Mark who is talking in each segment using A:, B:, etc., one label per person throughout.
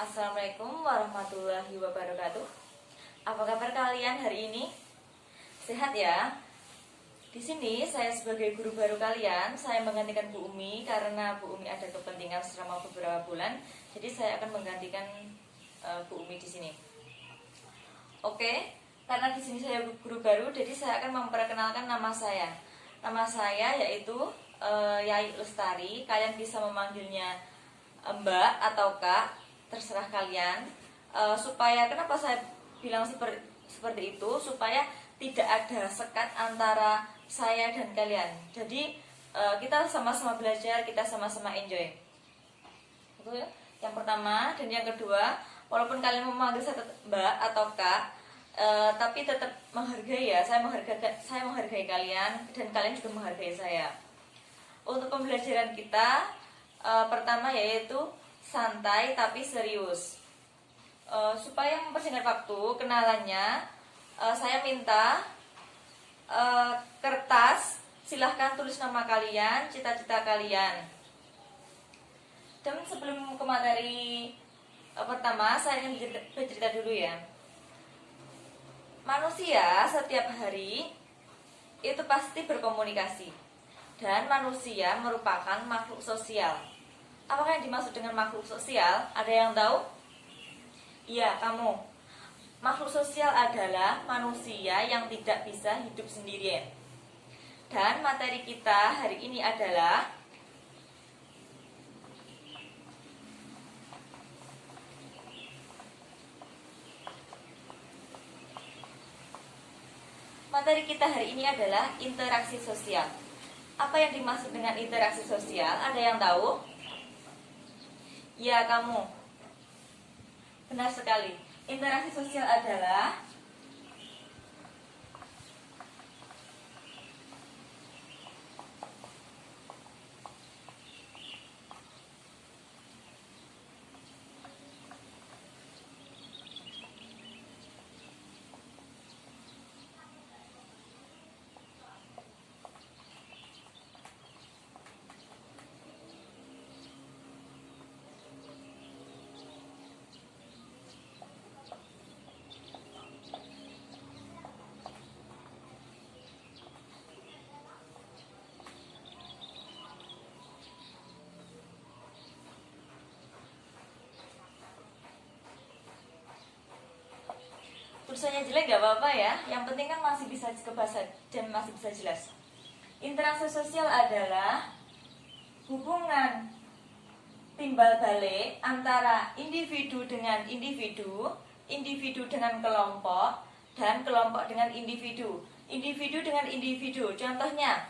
A: Assalamualaikum warahmatullahi wabarakatuh. Apa kabar kalian hari ini? Sehat ya? Di sini saya sebagai guru baru kalian, saya menggantikan Bu Umi karena Bu Umi ada kepentingan selama beberapa bulan. Jadi saya akan menggantikan Bu Umi di sini. Oke, karena di sini saya guru baru, jadi saya akan memperkenalkan nama saya. Nama saya yaitu Yai Lestari. Kalian bisa memanggilnya Mbak atau Kak, terserah kalian. Supaya kenapa saya bilang seperti itu, supaya tidak ada sekat antara saya dan kalian. Jadi kita sama-sama belajar, kita sama-sama enjoy. Itu yang pertama. Dan yang kedua, walaupun kalian memanggil saya Mbak atau Kak, tapi tetap menghargai ya. Saya menghargai kalian dan kalian juga menghargai saya. Untuk pembelajaran kita pertama yaitu santai tapi serius. Supaya mempersingkat waktu kenalannya, saya minta kertas, silahkan tulis nama kalian, cita-cita kalian. Dan sebelum ke materi pertama, saya ingin bercerita dulu ya. Manusia setiap hari itu pasti berkomunikasi, dan manusia merupakan makhluk sosial. Apakah yang dimaksud dengan makhluk sosial? Ada yang tahu? Iya, kamu. Makhluk sosial adalah manusia yang tidak bisa hidup sendirian. Dan materi kita hari ini adalah interaksi sosial. Apa yang dimaksud dengan interaksi sosial? Ada yang tahu? Ya, kamu. Benar sekali. Interaksi sosial adalah tulisannya jelek gak apa-apa ya. Yang penting kan masih bisa kebahasa dan masih bisa jelas. Interaksi sosial adalah hubungan timbal balik antara individu dengan individu, individu dengan kelompok, dan kelompok dengan individu, individu dengan individu. Contohnya,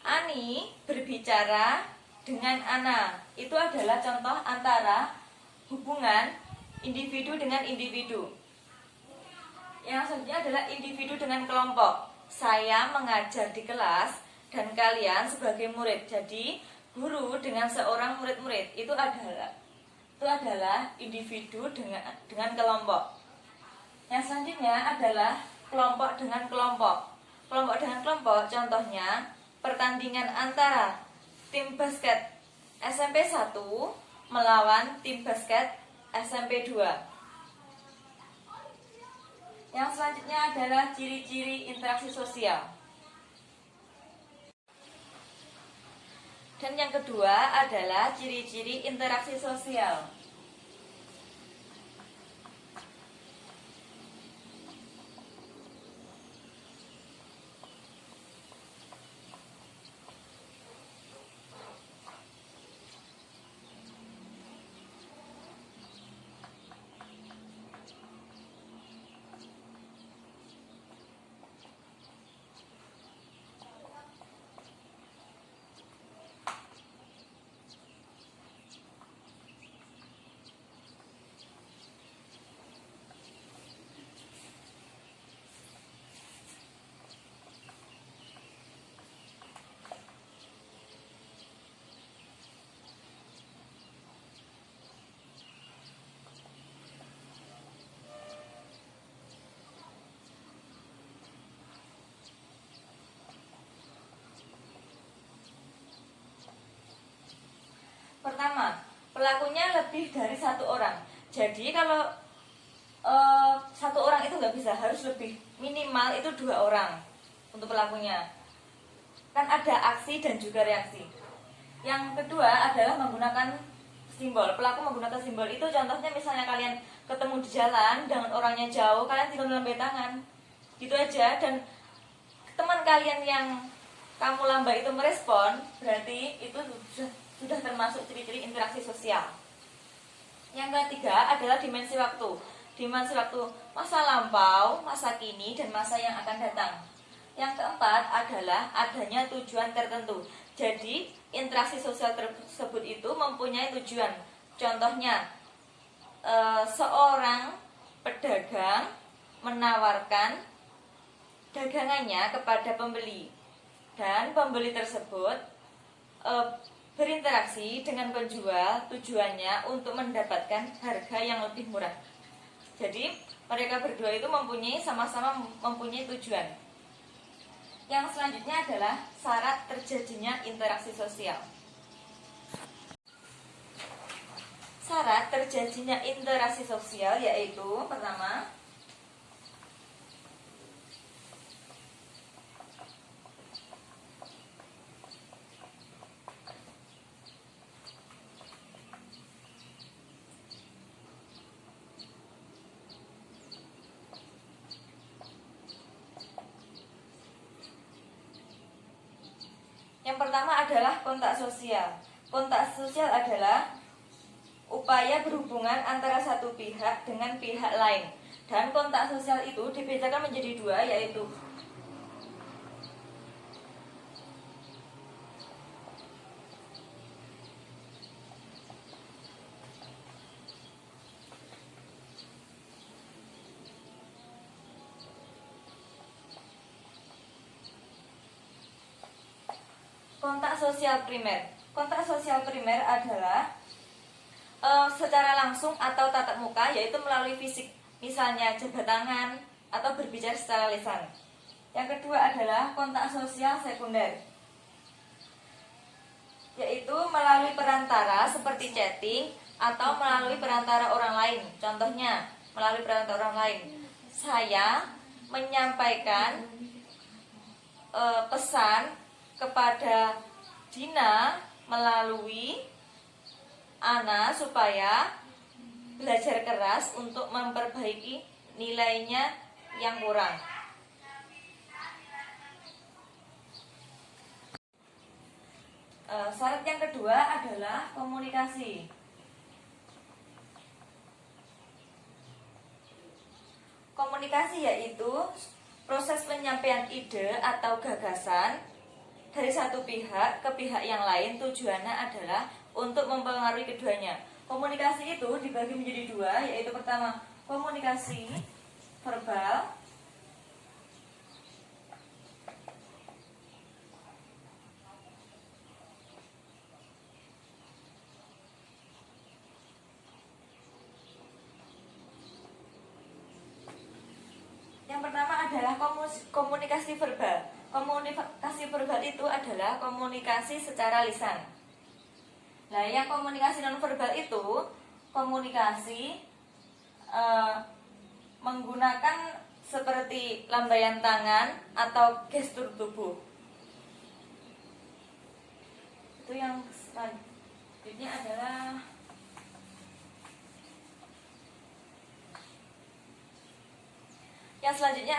A: Ani berbicara dengan Ana. Itu adalah contoh antara hubungan individu dengan individu. Yang selanjutnya adalah individu dengan kelompok. Saya mengajar di kelas dan kalian sebagai murid. Jadi guru dengan seorang murid-murid itu adalah individu dengan kelompok. Yang selanjutnya adalah kelompok dengan kelompok. Kelompok dengan kelompok contohnya pertandingan antara tim basket SMP 1 melawan tim basket SMP 2. Yang selanjutnya adalah ciri-ciri interaksi sosial. Dan yang kedua adalah ciri-ciri interaksi sosial. Pertama, pelakunya lebih dari satu orang. Jadi kalau satu orang itu nggak bisa, harus lebih, minimal itu 2 orang untuk pelakunya. Kan ada aksi dan juga reaksi. Yang kedua adalah menggunakan simbol. Pelaku menggunakan simbol itu contohnya misalnya kalian ketemu di jalan dengan orangnya jauh, kalian tinggal melambai tangan, gitu aja. Dan teman kalian yang kamu lambai itu merespon, berarti itu sudah termasuk ciri-ciri interaksi sosial. Yang ketiga adalah dimensi waktu. Dimensi waktu masa lampau, masa kini, dan masa yang akan datang. Yang keempat adalah adanya tujuan tertentu. Jadi interaksi sosial tersebut itu mempunyai tujuan. Contohnya, seorang pedagang menawarkan dagangannya kepada pembeli, dan pembeli tersebut berinteraksi dengan penjual, tujuannya untuk mendapatkan harga yang lebih murah. Jadi mereka berdua itu sama-sama mempunyai tujuan. Yang selanjutnya adalah syarat terjadinya interaksi sosial. Syarat terjadinya interaksi sosial yaitu pertama, yang pertama adalah kontak sosial. Kontak sosial adalah upaya berhubungan antara satu pihak dengan pihak lain. Dan kontak sosial itu dibedakan menjadi 2, yaitu kontak sosial primer. Kontak sosial primer adalah secara langsung atau tatap muka, yaitu melalui fisik, misalnya jabat tangan atau berbicara secara lisan. Yang kedua adalah kontak sosial sekunder, yaitu melalui perantara seperti chatting atau melalui perantara orang lain. Contohnya, melalui perantara orang lain, saya menyampaikan pesan kepada Dina melalui Ana supaya belajar keras untuk memperbaiki nilainya yang kurang. Syarat yang kedua adalah komunikasi. Komunikasi yaitu proses penyampaian ide atau gagasan dari satu pihak ke pihak yang lain, tujuannya adalah untuk mempengaruhi keduanya. Komunikasi itu dibagi menjadi 2, yaitu pertama komunikasi verbal, yang pertama adalah komunikasi verbal. Komunikasi verbal itu adalah komunikasi secara lisan. Nah, yang komunikasi nonverbal itu komunikasi menggunakan seperti lambaian tangan atau gestur tubuh. Itu yang selanjutnya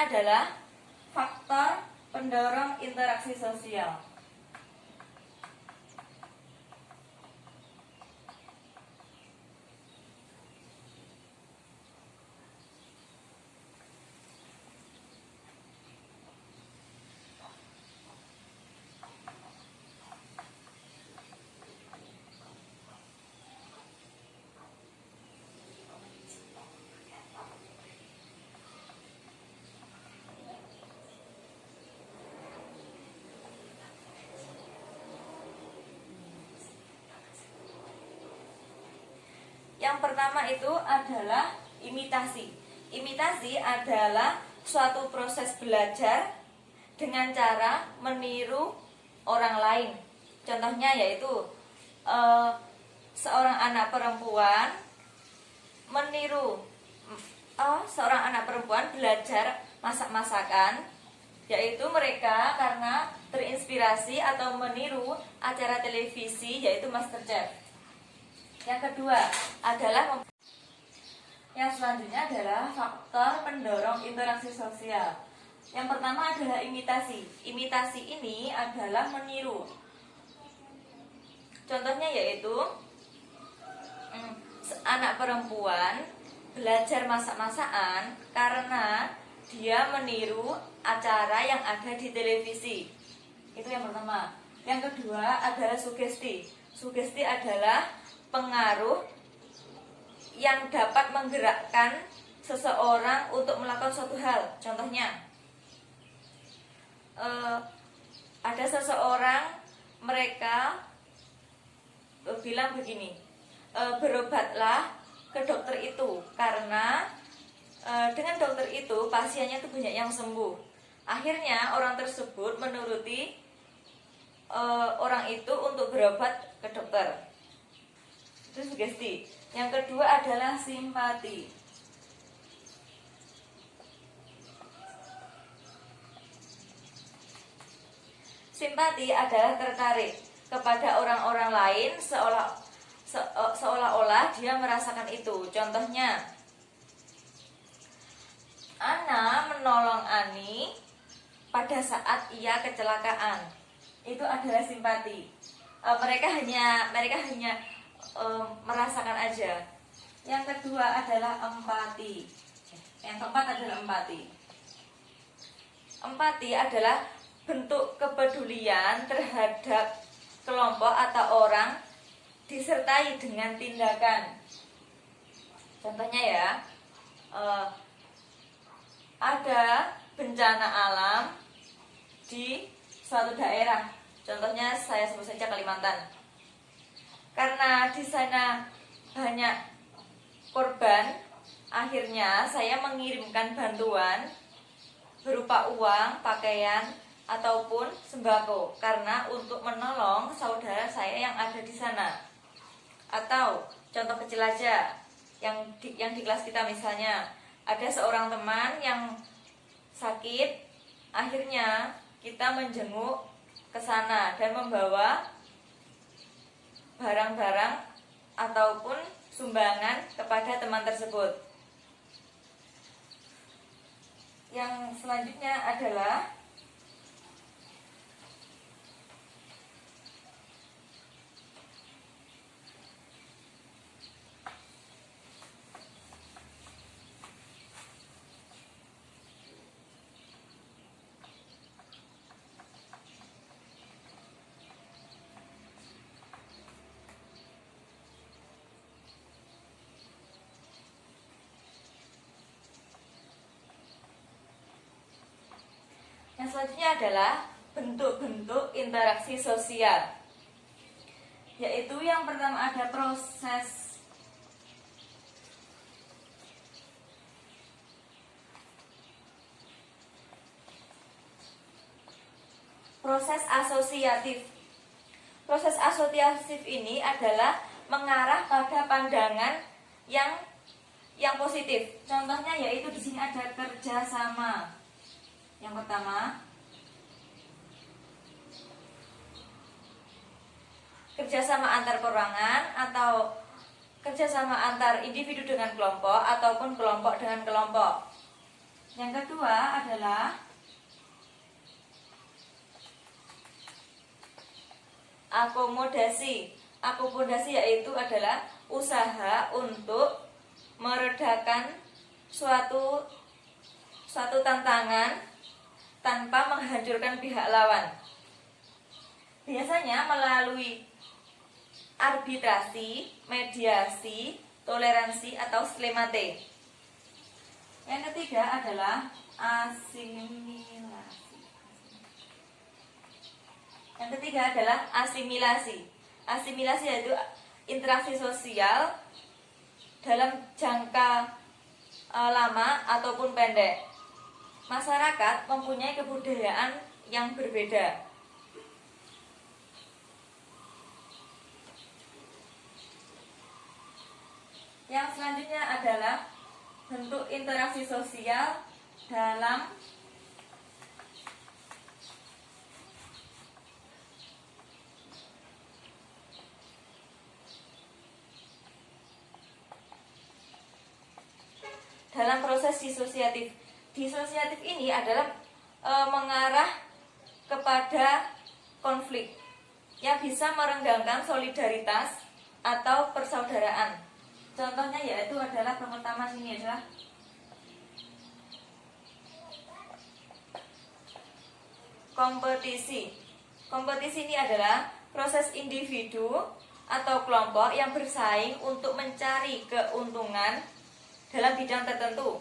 A: adalah faktor pendorong interaksi sosial. Yang pertama itu adalah imitasi. Imitasi adalah suatu proses belajar dengan cara meniru orang lain. Contohnya yaitu seorang anak perempuan meniru seorang anak perempuan belajar masak-masakan, yaitu mereka karena terinspirasi atau meniru acara televisi yaitu MasterChef. Yang kedua adalah yang selanjutnya adalah faktor pendorong interaksi sosial. Yang pertama adalah imitasi. Imitasi ini adalah meniru. Contohnya yaitu anak perempuan belajar masak-masakan karena dia meniru acara yang ada di televisi. Itu yang pertama. Yang kedua adalah sugesti. Sugesti adalah pengaruh yang dapat menggerakkan seseorang untuk melakukan suatu hal. Contohnya, ada seseorang, mereka bilang begini, berobatlah ke dokter itu karena dengan dokter itu pasiennya itu banyak yang sembuh. Akhirnya orang tersebut menuruti orang itu untuk berobat ke dokter. Itu sugesti. Yang kedua adalah simpati. Simpati adalah tertarik kepada orang-orang lain seolah-olah dia merasakan itu. Contohnya, Ana menolong Ani pada saat ia kecelakaan. Itu adalah simpati. Mereka hanya merasakan aja. Yang kedua adalah empati. Yang keempat adalah empati. Empati adalah bentuk kepedulian terhadap kelompok atau orang disertai dengan tindakan. Contohnya ya, ada bencana alam di suatu daerah. Contohnya saya sebut saja Kalimantan. Karena di sana banyak korban, akhirnya saya mengirimkan bantuan berupa uang, pakaian, ataupun sembako karena untuk menolong saudara saya yang ada di sana. Atau contoh kecil aja yang di kelas kita, misalnya ada seorang teman yang sakit, akhirnya kita menjenguk ke sana dan membawa barang-barang ataupun sumbangan kepada teman tersebut. Yang selanjutnya adalah yang selanjutnya adalah bentuk-bentuk interaksi sosial. Yaitu yang pertama ada proses asosiatif. Proses asosiatif ini adalah mengarah pada pandangan yang positif. Contohnya yaitu di sini ada kerjasama. Yang pertama, kerjasama antar perorangan atau kerjasama antar individu dengan kelompok ataupun kelompok dengan kelompok. Yang kedua adalah akomodasi. Akomodasi yaitu adalah usaha untuk meredakan suatu tantangan tanpa menghancurkan pihak lawan. Biasanya melalui arbitrasi, mediasi, toleransi, atau sklemate. Yang ketiga adalah asimilasi. Yang ketiga adalah asimilasi. Asimilasi yaitu interaksi sosial dalam jangka lama ataupun pendek. Masyarakat mempunyai kebudayaan yang berbeda. Yang selanjutnya adalah bentuk interaksi sosial dalam proses disosiatif. Disosiatif ini adalah mengarah kepada konflik yang bisa merenggangkan solidaritas atau persaudaraan. Contohnya yaitu adalah yang pertama sini adalah kompetisi. Kompetisi ini adalah proses individu atau kelompok yang bersaing untuk mencari keuntungan dalam bidang tertentu.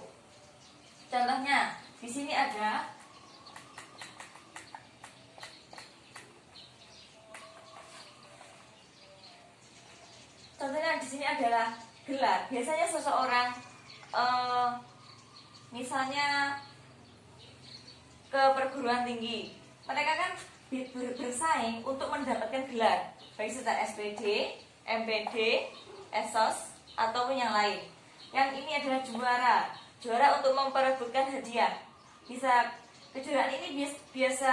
A: Contohnya di sini ada adalah gelar. Biasanya seseorang misalnya ke perguruan tinggi, mereka kan bersaing untuk mendapatkan gelar, baik serta SPD, MPD, ESOS ataupun yang lain. Yang ini adalah juara untuk memperebutkan hadiah. Kejuaraan ini biasa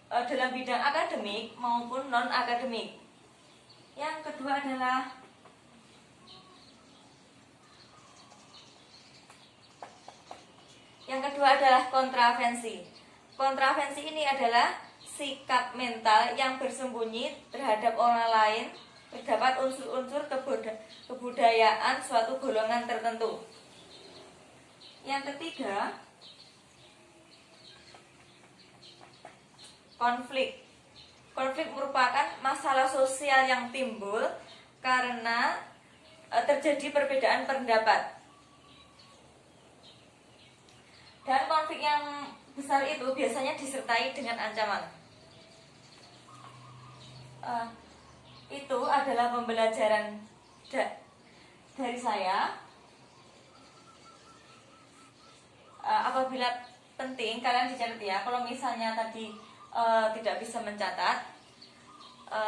A: dalam bidang akademik maupun non akademik. Yang kedua adalah kontravensi. Kontravensi ini adalah sikap mental yang bersembunyi terhadap orang lain, terdapat unsur-unsur kebudayaan suatu golongan tertentu. Yang ketiga, konflik. Konflik merupakan masalah sosial yang timbul karena terjadi perbedaan pendapat. Dan konflik yang besar itu biasanya disertai dengan ancaman. Itu adalah pembelajaran dari saya. Apabila penting kalian dicatat ya. Kalau misalnya tadi tidak bisa mencatat,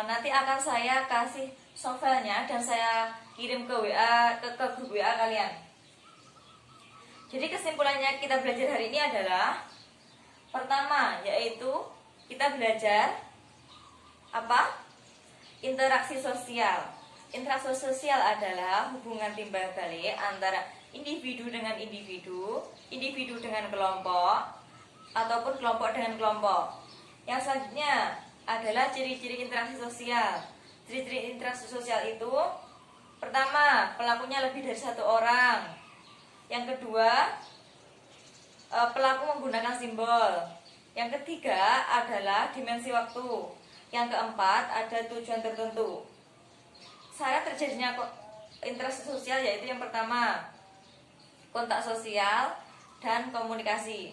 A: nanti akan saya kasih softwarenya dan saya kirim ke WA ke grup WA kalian. Jadi kesimpulannya kita belajar hari ini adalah pertama yaitu kita belajar apa? Interaksi sosial. Interaksi sosial adalah hubungan timbal balik antara individu dengan individu, individu dengan kelompok, ataupun kelompok dengan kelompok. Yang selanjutnya adalah ciri-ciri interaksi sosial. Ciri-ciri interaksi sosial itu pertama, pelakunya lebih dari satu orang. Yang kedua, pelaku menggunakan simbol. Yang ketiga adalah dimensi waktu. Yang keempat ada tujuan tertentu. Syarat terjadinya interaksi sosial yaitu yang pertama, kontak sosial dan komunikasi.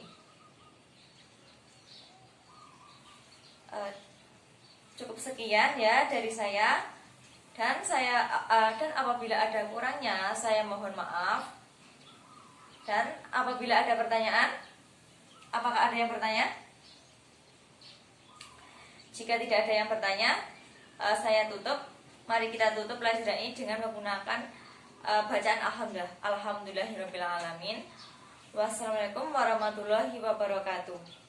A: Cukup sekian ya dari saya. Dan apabila ada kurangnya saya mohon maaf. Dan apabila ada pertanyaan, apakah ada yang bertanya? Jika tidak ada yang bertanya, saya tutup. Mari kita tutup pelajaran ini dengan menggunakan bacaan alhamdulillah. Alhamdulillahirabbil alamin. Wassalamualaikum warahmatullahi wabarakatuh.